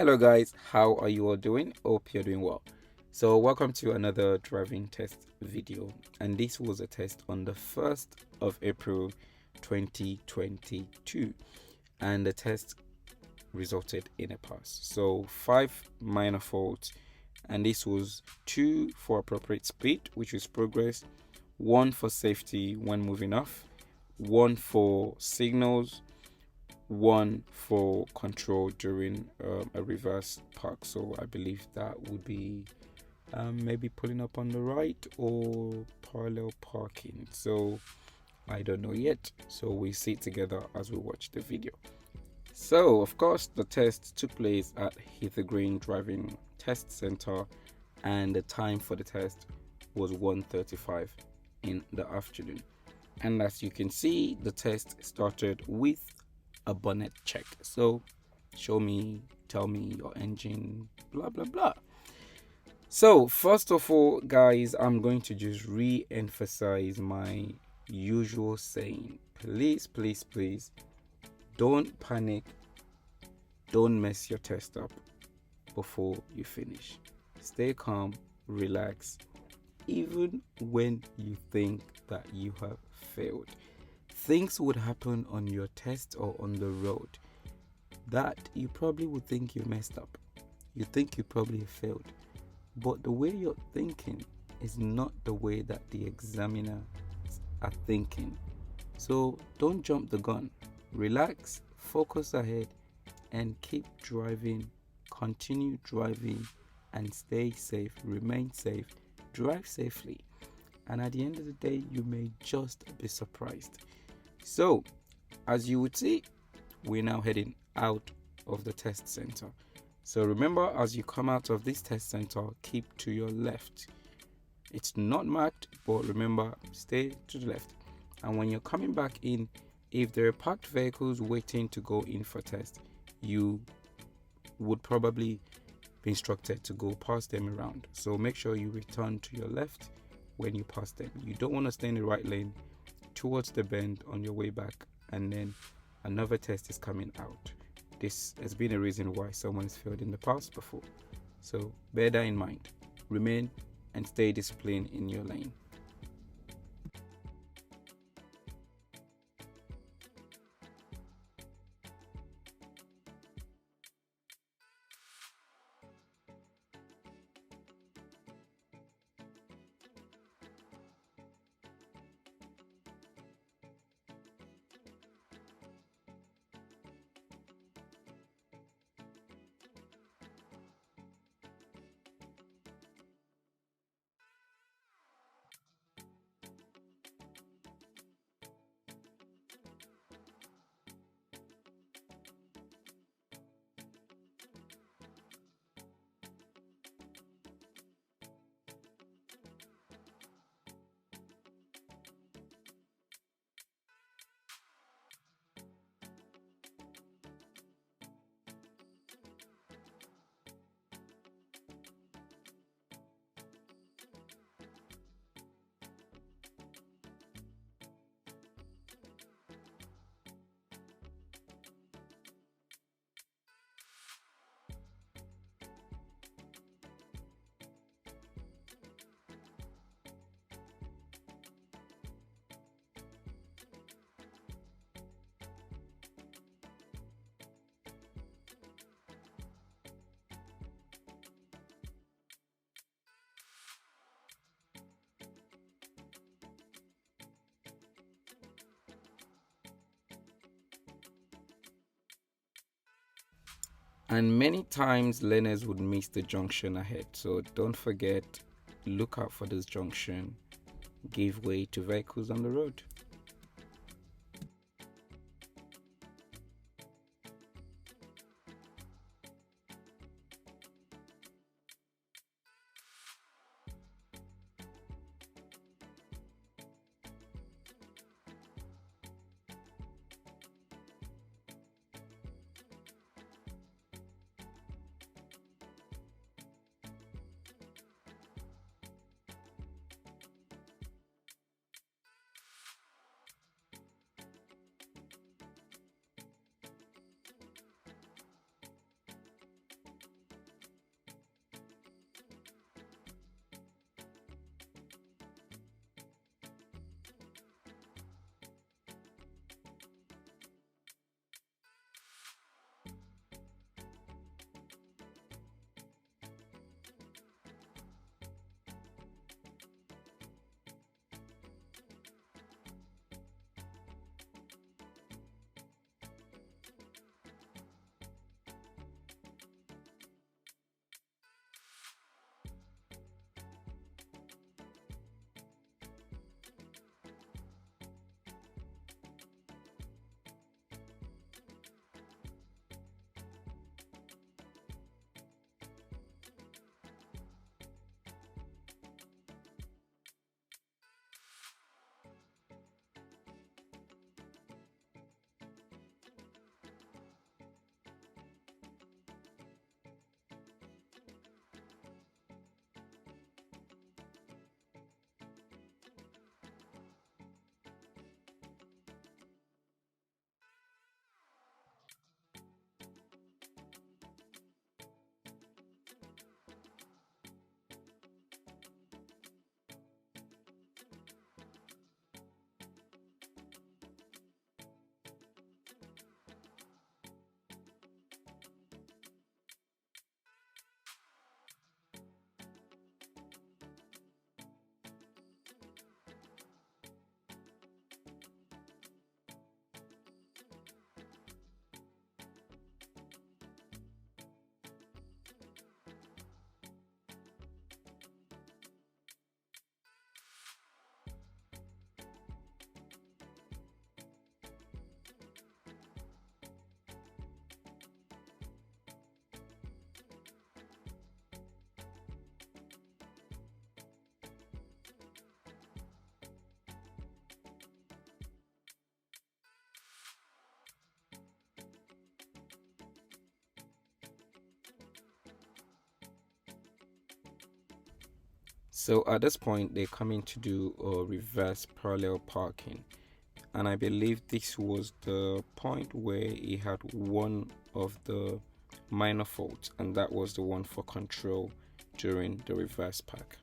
Hello guys, how are you all doing? Hope you're doing well. So welcome to another driving test video, and this was a test on the 1st of April 2022, and the test resulted in a pass. So 5 minor faults, and this was 2 for appropriate speed, which is progress, 1 for safety when moving off, 1 for signals, 1 for control during a reverse park. So I believe that would be maybe pulling up on the right or parallel parking. So I don't know yet. So we see it together as we watch the video. So of course the test took place at Hither Driving Test Center, and the time for the test was 1:35 in the afternoon. And as you can see, the test started with a bonnet check. So show me, tell me your engine, blah blah blah. So first of all guys, I'm going to just re-emphasize my usual saying. Please don't panic, don't mess your test up before you finish. Stay calm, relax, even when you think that you have failed. Things would happen on your test or on the road that you probably would think you messed up. You think you probably failed. But the way you're thinking is not the way that the examiners are thinking. So don't jump the gun. Relax, focus ahead, and keep driving. Continue driving and stay safe. Remain safe. Drive safely. And at the end of the day, you may just be surprised. So, as you would see, we're now heading out of the test center. So remember, as you come out of this test center, keep to your left. It's not marked, but remember, stay to the left. And when you're coming back in, if there are parked vehicles waiting to go in for test, you would probably be instructed to go past them around. So make sure you return to your left when you pass them. You don't want to stay in the right lane towards the bend on your way back, and then another test is coming out. This has been a reason why someone's failed in the past before. So bear that in mind. Remain and stay disciplined in your lane. And many times learners would miss the junction ahead. So don't forget, look out for this junction. Give way to vehicles on the road. So at this point, they're coming to do a reverse parallel parking. And I believe this was the point where he had one of the minor faults, and that was the one for control during the reverse park.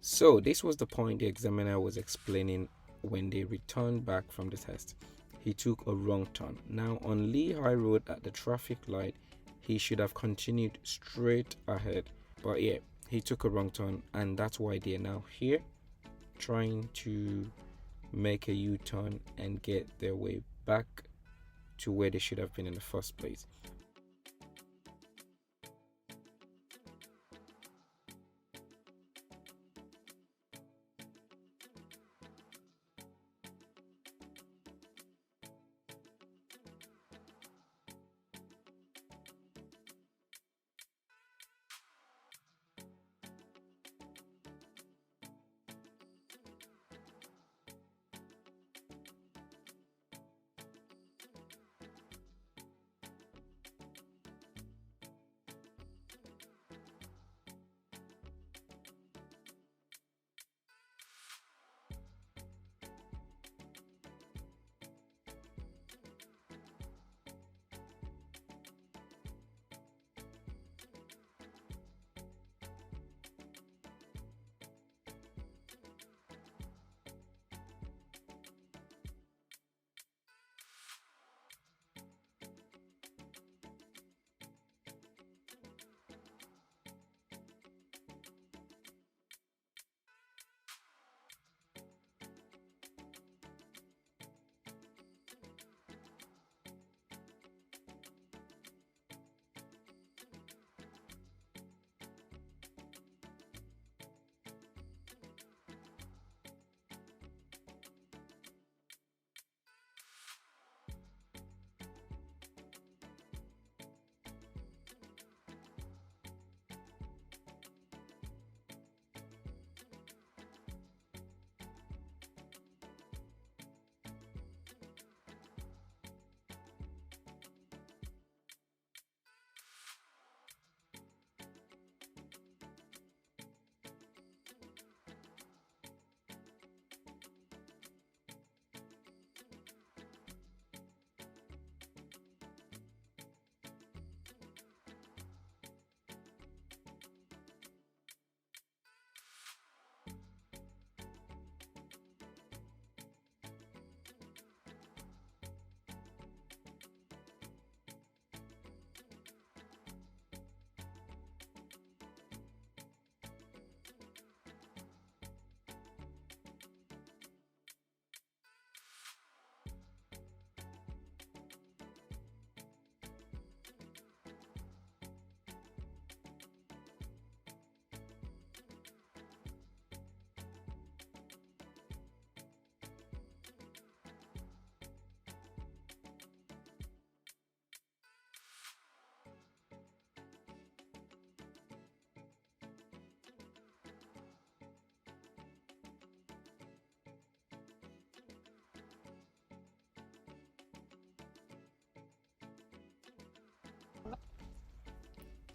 So this was the point the examiner was explaining when they returned back from the test. He took a wrong turn. Now on Lehigh Road at the traffic light, he should have continued straight ahead. But yeah, he took a wrong turn, and that's why they're now here trying to make a U-turn and get their way back to where they should have been in the first place.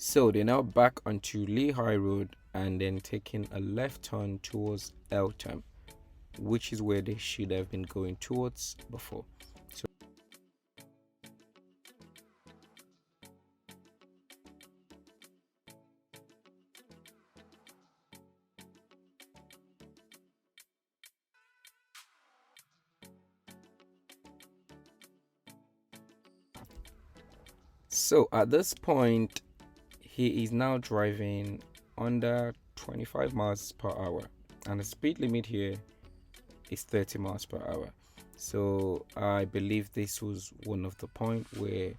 So they're now back onto Lehigh Road and then taking a left turn towards Eltham, which is where they should have been going towards before. So at this point, he is now driving under 25 miles per hour, and the speed limit here is 30 miles per hour. So I believe this was one of the point where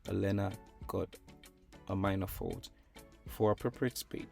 Elena got a minor fault for appropriate speed.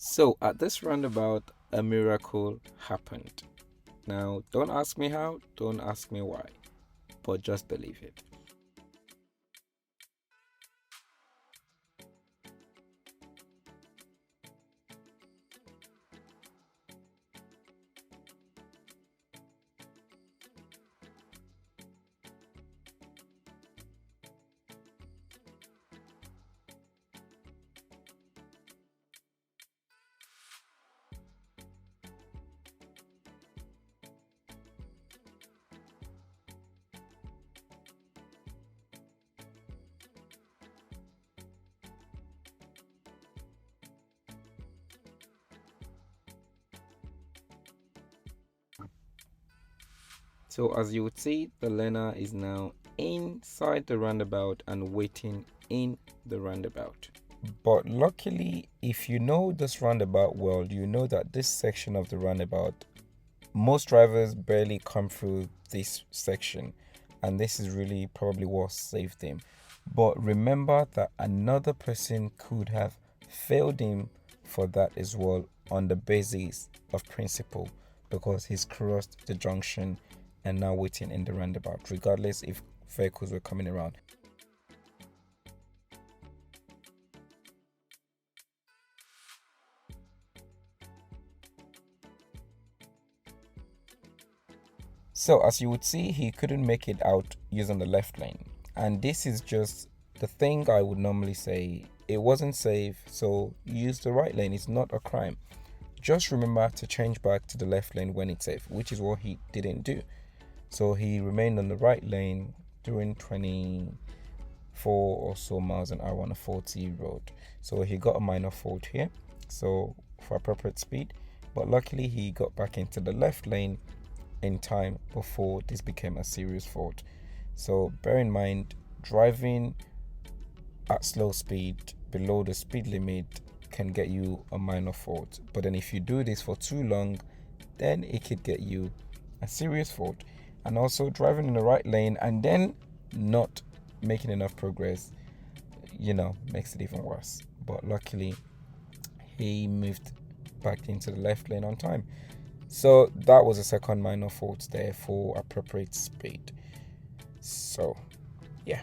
So at this roundabout, a miracle happened. Now, don't ask me how, don't ask me why, but just believe it. So, as you would see, the learner is now inside the roundabout and waiting in the roundabout. But luckily, if you know this roundabout well, you know that this section of the roundabout, most drivers barely come through this section, and this is really probably what saved him. But remember that another person could have failed him for that as well on the basis of principle, because he's crossed the junction and now waiting in the roundabout, regardless if vehicles were coming around. So as you would see, he couldn't make it out using the left lane. And this is just the thing I would normally say. It wasn't safe, so use the right lane. It's not a crime. Just remember to change back to the left lane when it's safe, which is what he didn't do. So he remained on the right lane during 24 or so miles an hour on a 40 road. So he got a minor fault here, so for appropriate speed. But luckily he got back into the left lane in time before this became a serious fault. So bear in mind, driving at slow speed below the speed limit can get you a minor fault. But then if you do this for too long, then it could get you a serious fault. And also driving in the right lane and then not making enough progress, makes it even worse. But luckily, he moved back into the left lane on time. So that was a second minor fault there for appropriate speed. So, yeah.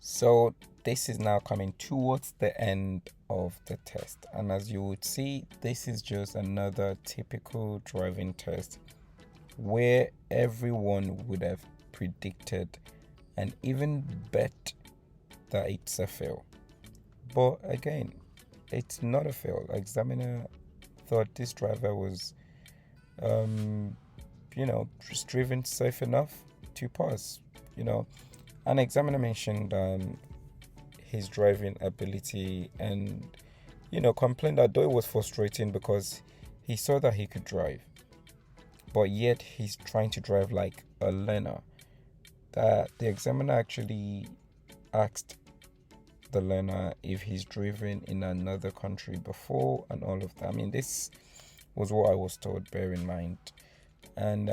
So this is now coming towards the end of the test, and as you would see, this is just another typical driving test where everyone would have predicted and even bet that it's a fail. But again, it's not a fail. Examiner thought this driver was just driven safe enough to pass. An examiner mentioned his driving ability and complained that though it was frustrating because he saw that he could drive, but yet he's trying to drive like a learner. That the examiner actually asked the learner if he's driven in another country before and all of that. I mean, this was what I was told, bear in mind. And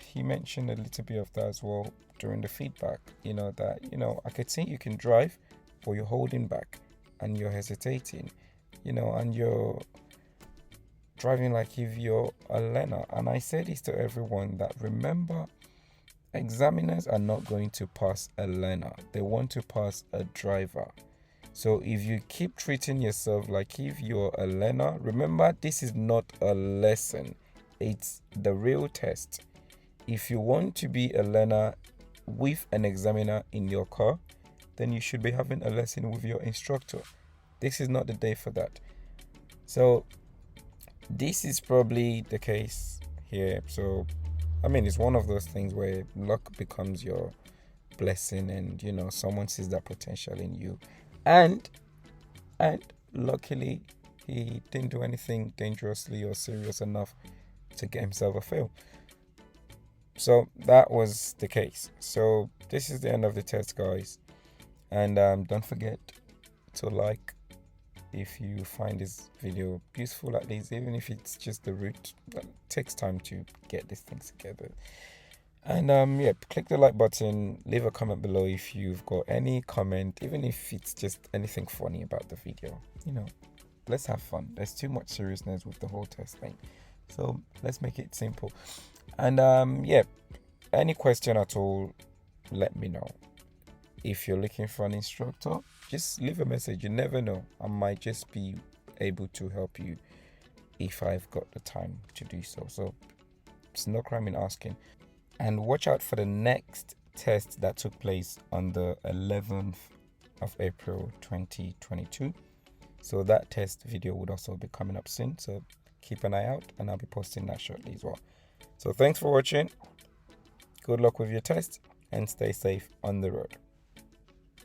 he mentioned a little bit of that as well during the feedback, that, I could see you can drive, but you're holding back and you're hesitating, and you're driving like if you're a learner. And I say this to everyone that remember, examiners are not going to pass a learner, they want to pass a driver. So if you keep treating yourself like if you're a learner, remember this is not a lesson, it's the real test. If you want to be a learner with an examiner in your car, then you should be having a lesson with your instructor. This is not the day for that. So this is probably the case here. So I mean, it's one of those things where luck becomes your blessing, and someone sees that potential in you, and luckily he didn't do anything dangerously or serious enough to get himself a fail. So that was the case. So this is the end of the test, guys, and don't forget to like if you find this video useful, at least, even if it's just the route. It takes time to get these things together. And click the like button, leave a comment below if you've got any comment, even if it's just anything funny about the video. Let's have fun. There's too much seriousness with the whole test thing, so let's make it simple. And any question at all, let me know. If you're looking for an instructor, just leave a message. You never know, I might just be able to help you if I've got the time to do so. So it's no crime in asking. And watch out for the next test that took place on the 11th of April 2022. So that test video would also be coming up soon, so keep an eye out, and I'll be posting that shortly as well. So thanks for watching, good luck with your test, and stay safe on the road.